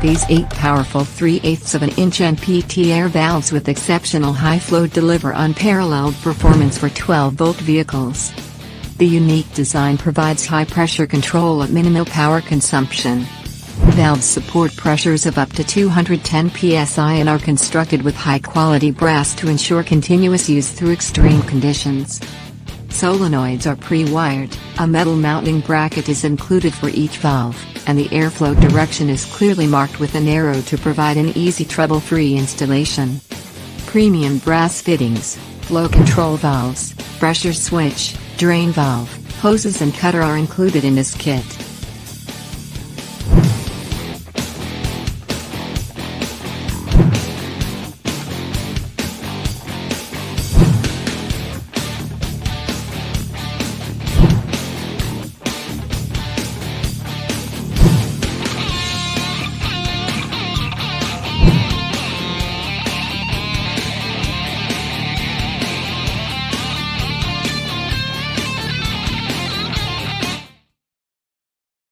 These 8 powerful 3/8 of an inch NPT air valves with exceptional high flow deliver unparalleled performance for 12-volt vehicles. The unique design provides high pressure control at minimal power consumption. Valves support pressures of up to 210 psi and are constructed with high-quality brass to ensure continuous use through extreme conditions. Solenoids are pre-wired, a metal mounting bracket is included for each valve, and the airflow direction is clearly marked with an arrow to provide an easy trouble-free installation. Premium brass fittings, flow control valves, pressure switch, drain valve, hoses and cutter are included in this kit.